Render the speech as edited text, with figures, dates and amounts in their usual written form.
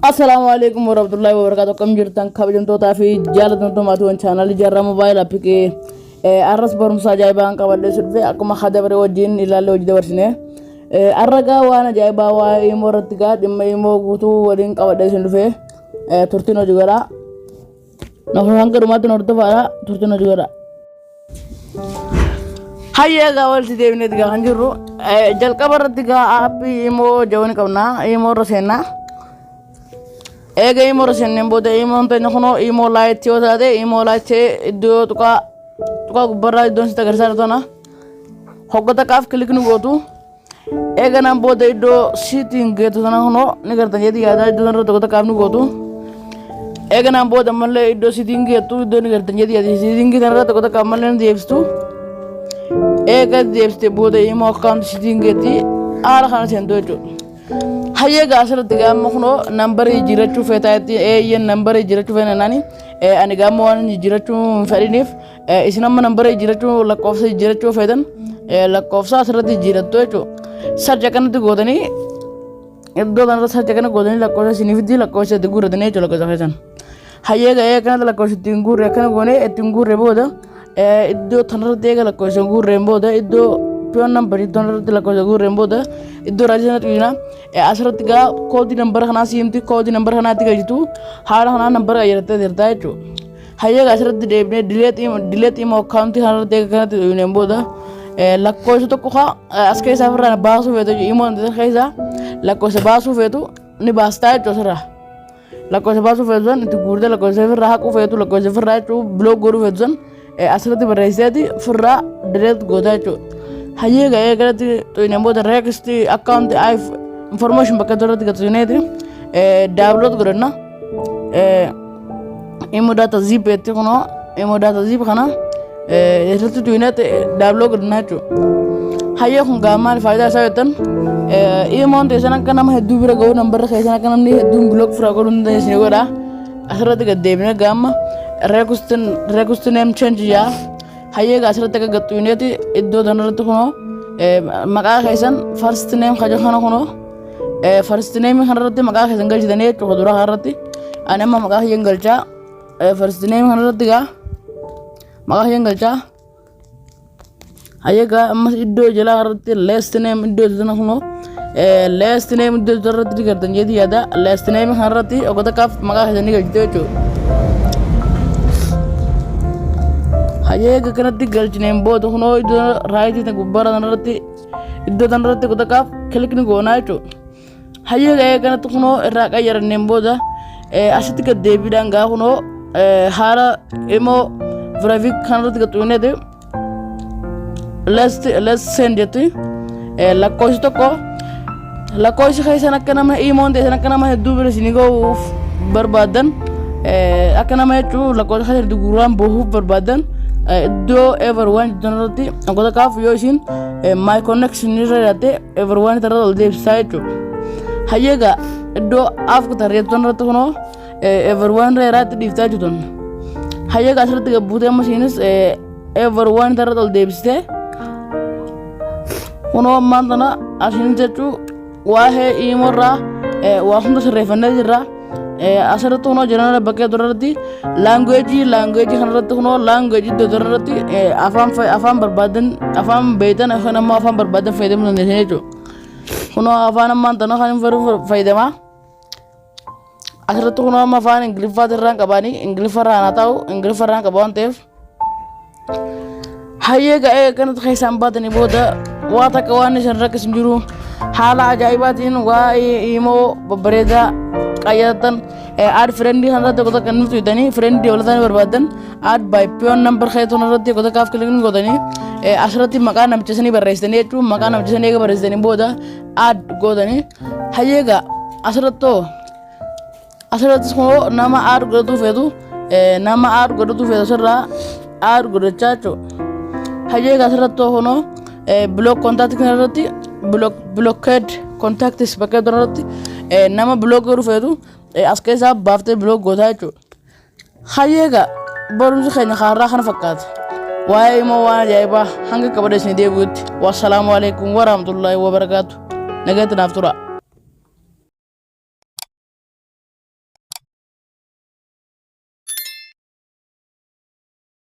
Assalamualaikum warahmatullahi wabarakatuh. Kam jirtan kabajamtoota fi jaalatamtoota channel jarra mobile appike arras barumsa ajaa'ibaan qabadde sirbe akkuma khadabare wajjin ilaalle hojii dabarsine arragaa waan ajaa'ibaa waa immoo irratti gaa dhimma immoo guutuu waliin qabadde isin dhufe turtiin hojii godha nafu hanga dhumaatti hordofaadha turtiin hojii godha. Hayyagaa walti deebineeti gaa kan jirru jalqaba irratti gaa aappii immoo jawani qabna immoo irra seennaa. Ega imo rasenne boda imo ntanya kono imo light yo tade imo light ido tuka gubbarra idon sita garsar tona hoggata kaf klik nu gotu ega nan boda ido sitting getu tona kono ni garta jadi ada ido nan rota kaf nu gotu ega nan boda malle ido sitting getu ido ni garta jadi ada sitting getu rota kaf malle debstu ega debste boda imo account sitting geti ala khana sendo itu hayyaga asirratti gaamma kuno nambarii jirachuu feetaatti yen nambarii jirachuu feena nani ani gaamma waan jirachuu fedhiniif isin amma nambarii jirachuu lakkoofsa jirachuu feetan lakkoofsa asirratti jirattu jechuudha. Sarja kanatti gootanii iddoo kanarra sarja kana gootanii lakkoofsa isiniifiddi lakkoofsa itti guurratanii jechuudha lakkoofsa feetan. Hayyaga kanatti lakkoofsa ittiin guurre akkana goonee ittiin guurre booda iddoo tanarratti eega lakkoofsa guurreen booda iddoo pion number itu la cosa gurre boda itu rajana tuina asrat ga kodi number khana simti kodi number khana tiga jitu har khana number ayirte derta itu hayya ga asrat debne delete imo account khana te kana tuina boda la cosa to kha aske safra basu veto imo de khaisa la cosa basu veto ni basta itu sara la cosa basu veto ni tu gurde la cosa ferra ku veto la cosa ferra itu blog guru veto asrat baraisati ferra delete goda itu hayyaga eegalati toyne boda register account information bakka dorati gatsuneti download godana imo data zip eti kono imo data zip kana esaltu toyne download godana chu hayya kun gamal faida sawetan imo onte sana kana ma heddu bira go number khaysana kana ni heddu block fra godun de sine goda asrati gadebne gamma register name change ya hayyaga asirratti akka gattuuneeti iddoo tanarratti kuno maqaa keessan first name kajo kana kuno first name kanarratti maqaa keessan galchitanii jechuudha dura kanarratti ani amma maqaa kiyyan galchaa first name kanarratti gaa maqaa kiyyan galchaa hayyaga ammas iddoo jalaa kanarratti last name iddoo tana kuno last name iddoo tanarratti digartan jeeti yaada last name kanarratti oggota kaaf maqaa keessan ni galchite jechuudha. hayyaga kanatti galchineen booda kunoo iddoo raayitii gubbara tanarratti iddoo tanarratti kutakaaf kilikni goonaa jechuudha. Hayyaga kanatti kunoo irraa qayyaranneen booda asitti gad deebiidhaan gaa kunoo haala immoo viraavik kanarratti gattuuneeti let's send jetti lakkoofsi tokko lakkoofsi keessan akka nama imoon ta'e akka nama hedduu bira isinii ga'uuf barbaadan akka nama jechuun lakkoofsi keessan itti gurguraan boohuuf barbaadan do everyone generally agoda kaf yo isin my connection ni rate everyone taral de site hayyaga do af ko tare ton rat kono everyone rate di site ton hayyaga asrat ga bude machines everyone taral de site kono mandana asin jetu wa he imora wa hunda serefana jira asaratu no general bakke dorati language hanaratu no language dorati afam barbadan afam beitan khana ma afam barbadan faydam ne nejo kuno afana man tano khan ver faydama asaratu no ma afan english fadran kabani english farana taw english farana kabon tef hayyaga kanat khaysan badani boda wata kawani san rakis njuru hala ajaibatin wa imo babreda qayatan add friend hanarate goda kanu tudani friend development barbadan add by pion number khayton hanarate goda kaf klikni godani asrati maka namchesani barreistani etu maka namchesani ga barreistani boda add godani hayyaga asrato ko nama add godu fedu nama add godu fedu sarra add godachacho hayyaga asrato hono block contact hanarate blocked contacts bakka donarati nama blog goru fedu aske sa bafte blog goda chu hayyaga barumsu khayna khara khana fakat waay mo wana jayba hanga kabade sini debut wassalamu alaikum warahmatullahi wabarakatuh nagata naftura